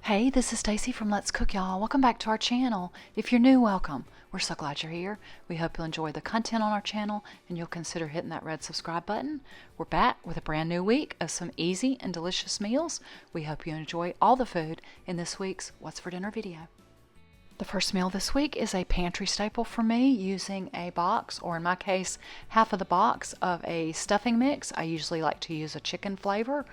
Hey, this is Stacy from Let's Cook, y'all. Welcome back to our channel. If you're new, welcome. We're so glad you're here. We hope you'll enjoy the content on our channel and you'll consider hitting that red subscribe button. We're back with a brand new week of some easy and delicious meals. We hope you enjoy all the food in this week's What's for Dinner video. The first meal this week is a pantry staple for me, using a box, or in my case, half of the box of a stuffing mix. I usually like to use a chicken flavor.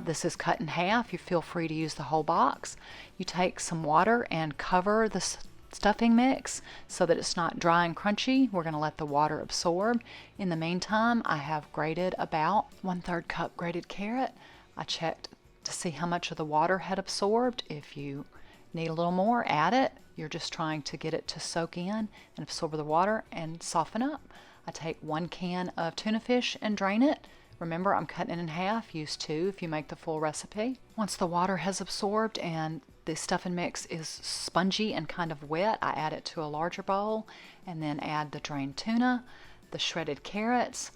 This is cut in half. You feel free to use the whole box. You take some water and cover the stuffing mix so that it's not dry and crunchy. We're going to let the water absorb. In the meantime, I have grated about 1/3 cup grated carrot. I checked to see how much of the water had absorbed. If you need a little more, add it. You're just trying to get it to soak in and absorb the water and soften up. I take 1 can of tuna fish and drain it. Remember, I'm cutting it in half. Use 2 if you make the full recipe. Once the water has absorbed and the stuffing mix is spongy and kind of wet, I add it to a larger bowl and then add the drained tuna, the shredded carrots,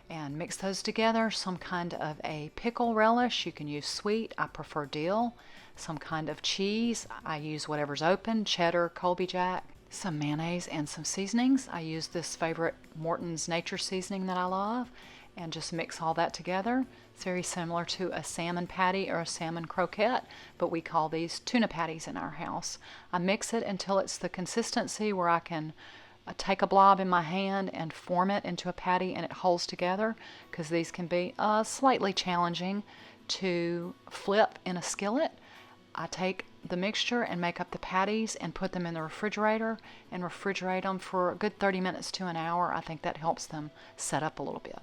and mix those together. Some kind of a pickle relish. You can use sweet. I prefer dill. Some kind of cheese. I use whatever's open, cheddar, Colby Jack. Some mayonnaise and some seasonings. I use this favorite Morton's Nature seasoning that I love, and just mix all that together. It's very similar to a salmon patty or a salmon croquette, but we call these tuna patties in our house. I mix it until it's the consistency where I can take a blob in my hand and form it into a patty and it holds together, because these can be slightly challenging to flip in a skillet. I take the mixture and make up the patties and put them in the refrigerator and refrigerate them for a good 30 minutes to an hour. I think that helps them set up a little bit.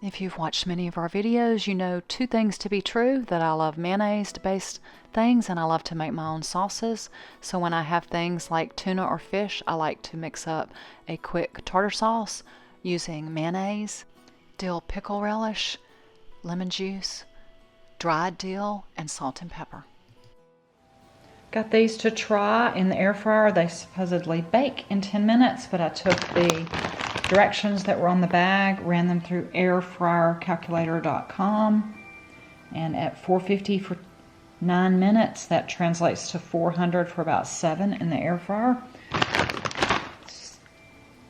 If you've watched many of our videos, you know 2 things to be true: that I love mayonnaise-based things and I love to make my own sauces. So when I have things like tuna or fish, I like to mix up a quick tartar sauce using mayonnaise, dill pickle relish, lemon juice, dried dill, and salt and pepper. Got these to try in the air fryer. They supposedly bake in 10 minutes, but I took the directions that were on the bag, ran them through airfryercalculator.com, and at 450 for 9 minutes, that translates to 400 for about 7 in the air fryer.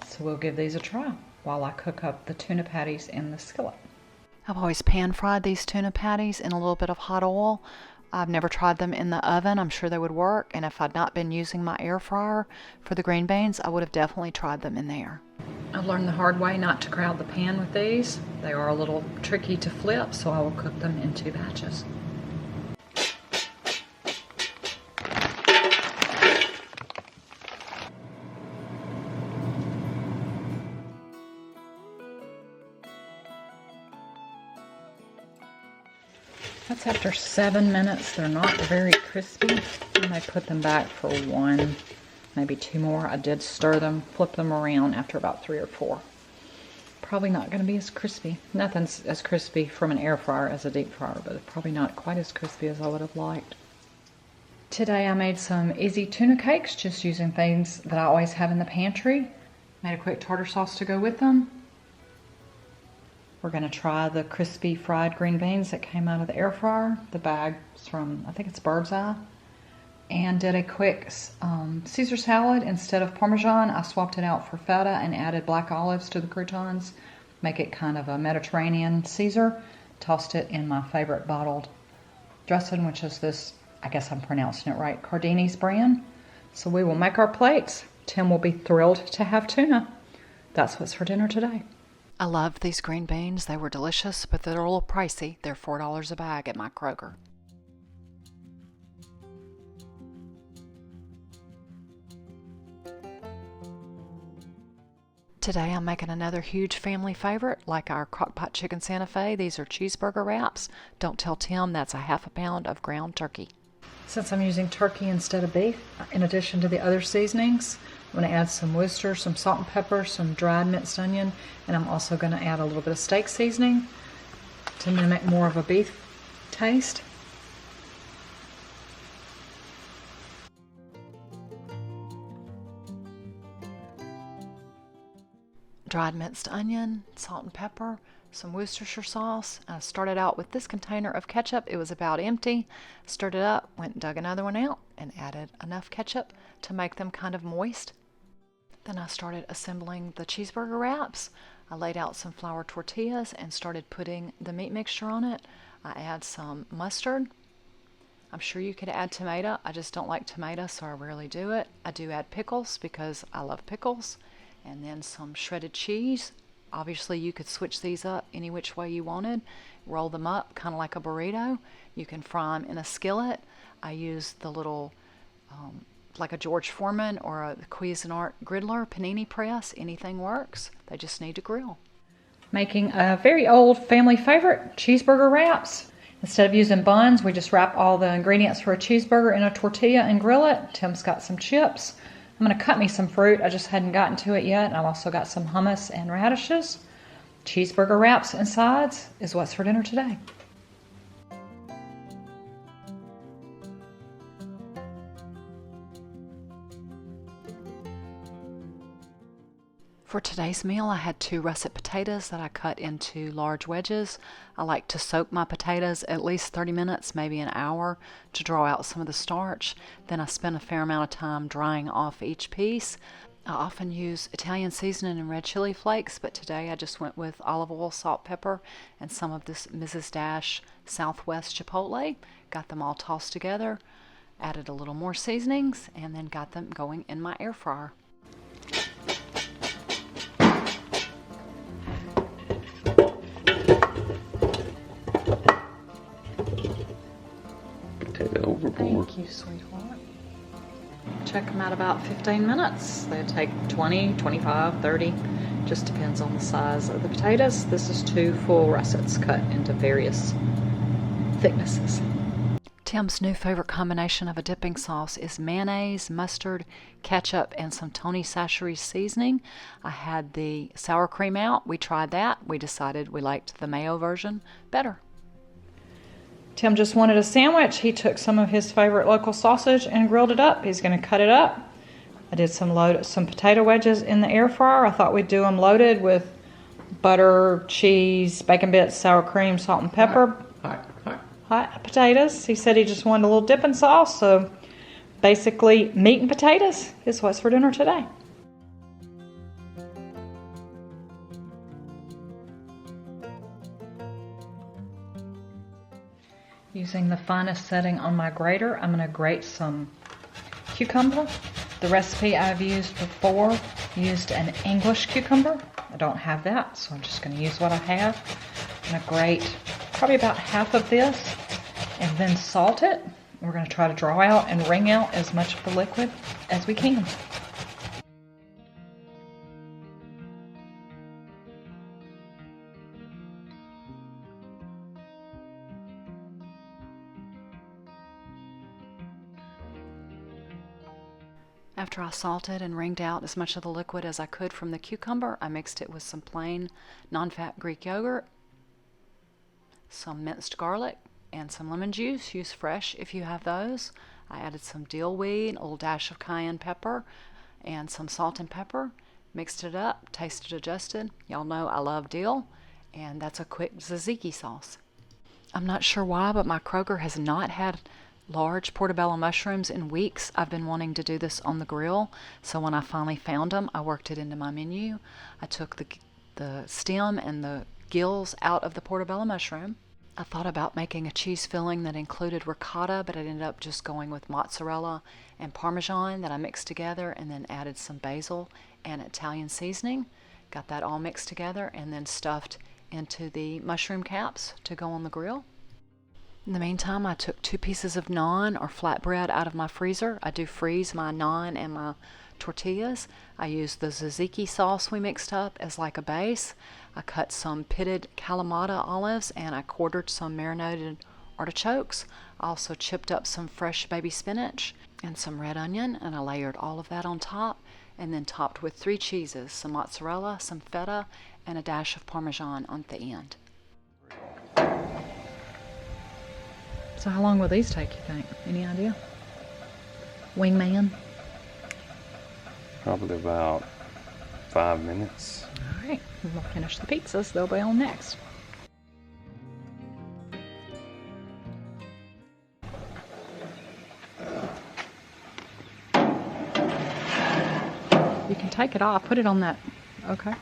So we'll give these a try while I cook up the tuna patties in the skillet. I've always pan fried these tuna patties in a little bit of hot oil. I've never tried them in the oven. I'm sure they would work, and if I'd not been using my air fryer for the green beans, I would have definitely tried them in there. I've learned the hard way not to crowd the pan with these. They are a little tricky to flip, so I will cook them in 2 batches. That's after 7 minutes. They're not very crispy. I may put them back for 1, maybe 2 more. I did stir them, flip them around after about 3 or 4. Probably not going to be as crispy. Nothing's as crispy from an air fryer as a deep fryer, but probably not quite as crispy as I would have liked. Today I made some easy tuna cakes, just using things that I always have in the pantry. Made a quick tartar sauce to go with them. We're going to try the crispy fried green beans that came out of the air fryer. The bag's from, I think it's Bird's Eye. And did a quick Caesar salad. Instead of Parmesan, I swapped it out for feta and added black olives to the croutons. Make it kind of a Mediterranean Caesar. Tossed it in my favorite bottled dressing, which is this, I guess I'm pronouncing it right, Cardini's brand. So we will make our plates. Tim will be thrilled to have tuna. That's what's for dinner today. I love these green beans. They were delicious, but they're a little pricey. They're $4 a bag at my Kroger. Today I'm making another huge family favorite, like our crockpot chicken Santa Fe. These are cheeseburger wraps. Don't tell Tim that's a ½ pound of ground turkey. Since I'm using turkey instead of beef, in addition to the other seasonings, I'm going to add some Worcester, some salt and pepper, some dried minced onion, and I'm also going to add a little bit of steak seasoning to mimic more of a beef taste. Dried minced onion, salt and pepper, some Worcestershire sauce. I started out with this container of ketchup. It was about empty. Stirred it up, went and dug another one out, and added enough ketchup to make them kind of moist. Then I started assembling the cheeseburger wraps. I laid out some flour tortillas and started putting the meat mixture on it. I add some mustard. I'm sure you could add tomato. I just don't like tomato, so I rarely do it. I do add pickles because I love pickles. And then some shredded cheese. Obviously, you could switch these up any which way you wanted. Roll them up kind of like a burrito. You can fry them in a skillet. I use the little, like a George Foreman or a Cuisinart griddler, panini press. Anything works. They just need to grill. Making a very old family favorite, cheeseburger wraps. Instead of using buns, we just wrap all the ingredients for a cheeseburger in a tortilla and grill it. Tim's got some chips. I'm going to cut me some fruit. I just hadn't gotten to it yet. And I've also got some hummus and radishes. Cheeseburger wraps and sides is what's for dinner today. For today's meal, I had 2 russet potatoes that I cut into large wedges. I like to soak my potatoes at least 30 minutes, maybe an hour, to draw out some of the starch. Then I spend a fair amount of time drying off each piece. I often use Italian seasoning and red chili flakes, but today I just went with olive oil, salt, pepper, and some of this Mrs. Dash Southwest Chipotle. Got them all tossed together, added a little more seasonings, and then got them going in my air fryer. Overboard. Thank you, sweetheart. Check them out about 15 minutes. They take 20, 25, 30. Just depends on the size of the potatoes. This is 2 full russets cut into various thicknesses. Tim's new favorite combination of a dipping sauce is mayonnaise, mustard, ketchup, and some Tony Chachere's seasoning. I had the sour cream out. We tried that. We decided we liked the mayo version better. Tim just wanted a sandwich. He took some of his favorite local sausage and grilled it up. He's going to cut it up. I did some potato wedges in the air fryer. I thought we'd do them loaded with butter, cheese, bacon bits, sour cream, salt and pepper. Hot potatoes. He said he just wanted a little dipping sauce. So basically meat and potatoes is what's for dinner today. Using the finest setting on my grater, I'm going to grate some cucumber. The recipe I've used before used an English cucumber. I don't have that, so I'm just going to use what I have. I'm going to grate probably about half of this and then salt it. We're going to try to draw out and wring out as much of the liquid as we can. After I salted and wringed out as much of the liquid as I could from the cucumber, I mixed it with some plain non-fat Greek yogurt, some minced garlic, and some lemon juice. Use fresh if you have those. I added some dill weed, a little dash of cayenne pepper, and some salt and pepper. Mixed it up, tasted, adjusted. Y'all know I love dill, and that's a quick tzatziki sauce. I'm not sure why, but my Kroger has not had large portobello mushrooms in weeks. I've been wanting to do this on the grill, so when I finally found them, I worked it into my menu. I took the stem and the gills out of the portobello mushroom. I thought about making a cheese filling that included ricotta, but I ended up just going with mozzarella and Parmesan that I mixed together and then added some basil and Italian seasoning. Got that all mixed together and then stuffed into the mushroom caps to go on the grill. In the meantime, I took 2 pieces of naan or flatbread out of my freezer. I do freeze my naan and my tortillas. I used the tzatziki sauce we mixed up as like a base. I cut some pitted Kalamata olives and I quartered some marinated artichokes. I also chipped up some fresh baby spinach and some red onion, and I layered all of that on top and then topped with 3 cheeses, some mozzarella, some feta, and a dash of Parmesan on the end. So how long will these take, you think? Any idea? Wingman? Probably about 5 minutes. All right. We'll finish the pizzas. They'll be on next. You can take it off. Put it on that. Okay.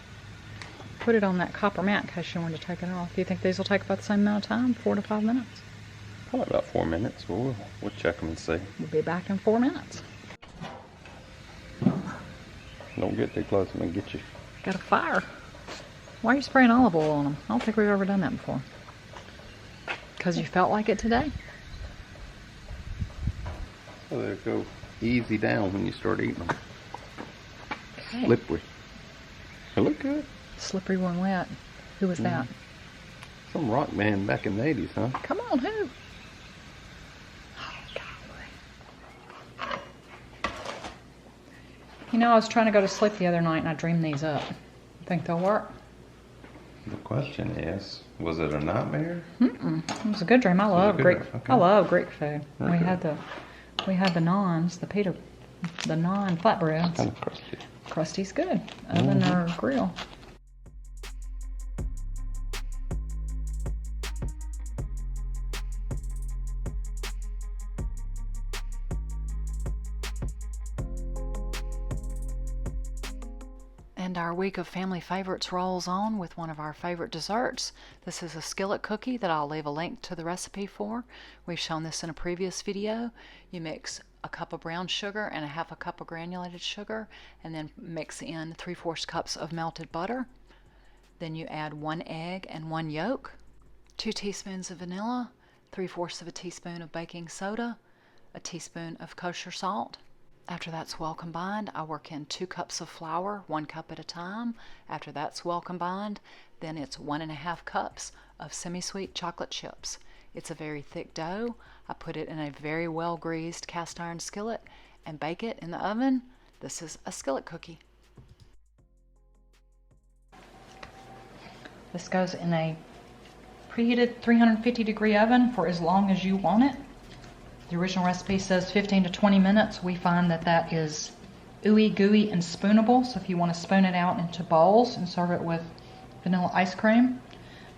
Put it on that copper mat in case you want to take it off. Do you think these will take about the same amount of time? 4 to 5 minutes? Probably about 4 minutes. We'll check them and see. We'll be back in 4 minutes. Don't get too close. I'm going to get you. Got a fire. Why are you spraying olive oil on them? I don't think we've ever done that before. Because you felt like it today? So they'll go easy down when you start eating them. Okay. Slippery. They look good. Slippery when wet. Who was that? Some rock band back in the 80s, huh? Come on, who? Oh, golly. You know, I was trying to go to sleep the other night and I dreamed these up. Think they'll work? The question is, was it a nightmare? It was a good dream. I love Greek. Okay. I love Greek food. Okay. We had the naans, the naan flatbreads. Kind of crusty. Crusty's good. Oven or grill. And our week of family favorites rolls on with one of our favorite desserts. This is a skillet cookie that I'll leave a link to the recipe for. We've shown this in a previous video. You mix a cup of brown sugar and a half a cup of granulated sugar, and then mix in 3/4 cups of melted butter. Then you add 1 egg and 1 yolk, 2 teaspoons of vanilla, 3/4 of a teaspoon of baking soda, a teaspoon of kosher salt. After that's well combined, I work in 2 cups of flour, 1 cup at a time. After that's well combined, then it's 1½ cups of semi-sweet chocolate chips. It's a very thick dough. I put it in a very well greased cast iron skillet and bake it in the oven. This is a skillet cookie. This goes in a preheated 350-degree oven for as long as you want it. The original recipe says 15 to 20 minutes. We find that that is ooey gooey and spoonable. So if you want to spoon it out into bowls and serve it with vanilla ice cream,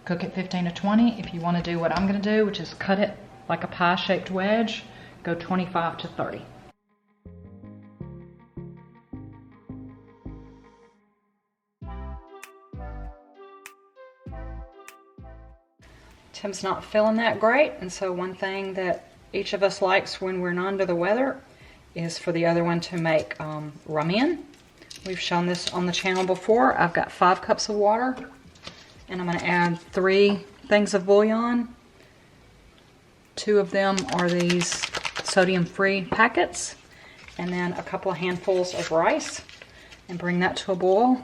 cook it 15 to 20. If you want to do what I'm going to do, which is cut it like a pie-shaped wedge, go 25 to 30. Tim's not feeling that great, and so one thing that each of us likes when we're not under the weather is for the other one to make ramen. We've shown this on the channel before. I've got 5 cups of water, and I'm going to add 3 things of bouillon. 2 of them are these sodium-free packets, and then a couple of handfuls of rice, and bring that to a boil.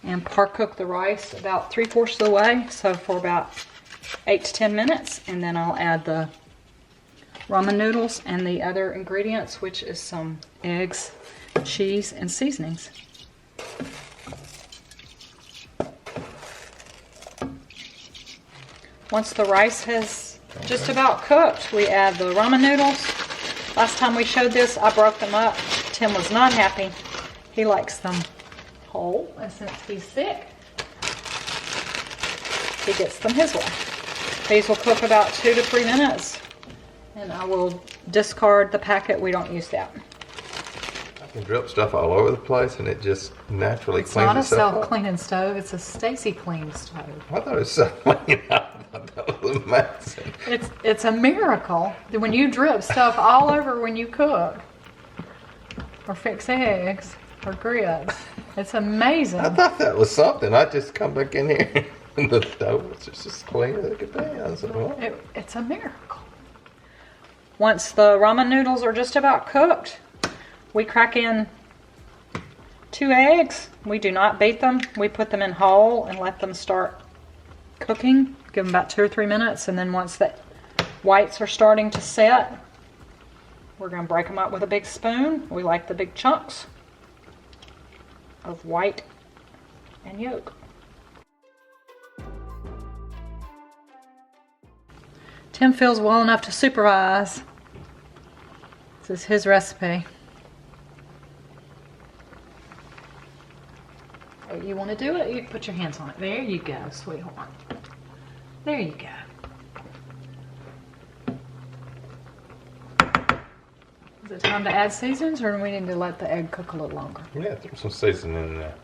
And par cook the rice about 3/4 of the way, so for about 8 to 10 minutes, and then I'll add the ramen noodles and the other ingredients, which is some eggs, cheese, and seasonings. Once the rice has just about cooked, we add the ramen noodles. Last time we showed this, I broke them up. Tim was not happy. He likes them whole, and since he's sick, he gets them his way. These will cook about 2 to 3 minutes, and I will discard the packet. We don't use that. I can drip stuff all over the place, and it just naturally It's cleans not a itself up. self-cleaning stove. It's a Stacy clean stove. I thought it was self-cleaning. I thought that was amazing. It's a miracle that when you drip stuff all over when you cook or fix eggs or grits, it's amazing. I thought that was something. I just come back in here, and the stove was just as clean as it could be. I said, well, It's a miracle. Once the ramen noodles are just about cooked, we crack in 2 eggs. We do not beat them. We put them in whole and let them start cooking. Give them about 2 or 3 minutes, and then once the whites are starting to set, we're going to break them up with a big spoon. We like the big chunks of white and yolk. Tim feels well enough to supervise. This is his recipe. You want want to do it, you can put your hands on it. There you go, sweetheart. There you go. Is it time to add seasonings, or do we need to let the egg cook a little longer? Yeah, throw some seasoning in there.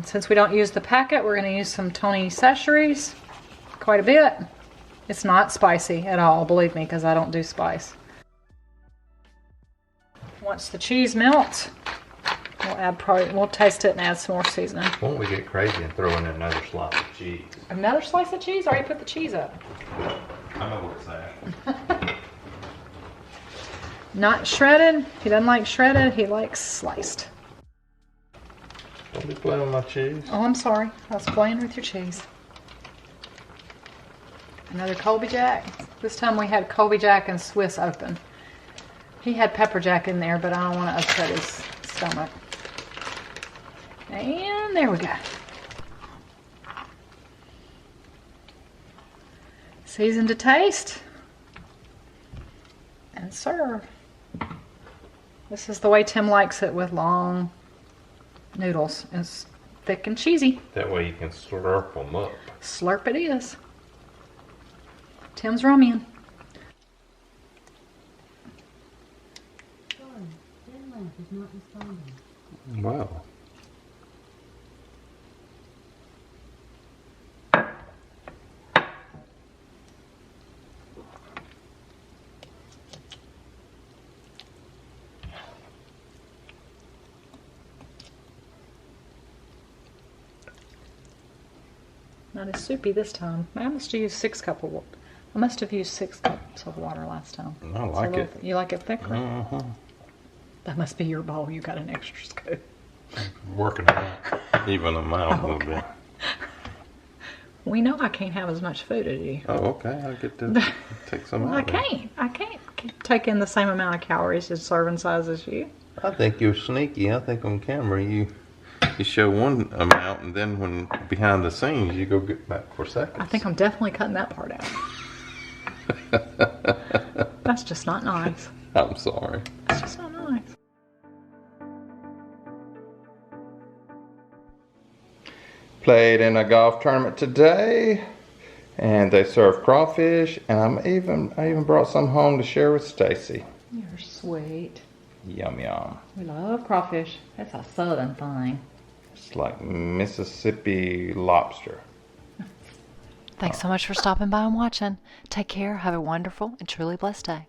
Since we don't use the packet, we're going to use some Tony Chachere's. Quite a bit. It's not spicy at all, believe me, because I don't do spice. Once the cheese melts, we'll taste it and add some more seasoning. Won't we get crazy and throw in another slice of cheese? Another slice of cheese? I already put the cheese up. I know what's that. Not shredded. He doesn't like shredded. He likes sliced. Don't be playing with my cheese. Oh, I'm sorry. I was playing with your cheese. Another Colby Jack. This time we had Colby Jack and Swiss open. He had pepper jack in there, but I don't want to upset his stomach. And there we go. Season to taste. And serve. This is the way Tim likes it, with long noodles. It's thick and cheesy. That way you can slurp them up. Slurp it is. Tim's ramen. Wow. Not as soupy this time. I must have used 6 cups of water. I must have used 6 cups of water last time. I like it. You like it thicker? Uh-huh. That must be your bowl. You got an extra scoop. Working it out. Even them out a little bit. We know I can't have as much food as you. Oh, okay. I get to take some Well, out. I can't take in the same amount of calories as serving size as you. I think you're sneaky. I think on camera you show one amount, and then when behind the scenes you go get back for seconds. I think I'm definitely cutting that part out. That's just not nice. I'm sorry. That's just not nice. Played in a golf tournament today, and they served crawfish, and I even brought some home to share with Stacy. You're sweet. Yum yum. We love crawfish. That's a southern thing. It's like Mississippi lobster. Thanks so much for stopping by and watching. Take care. Have a wonderful and truly blessed day.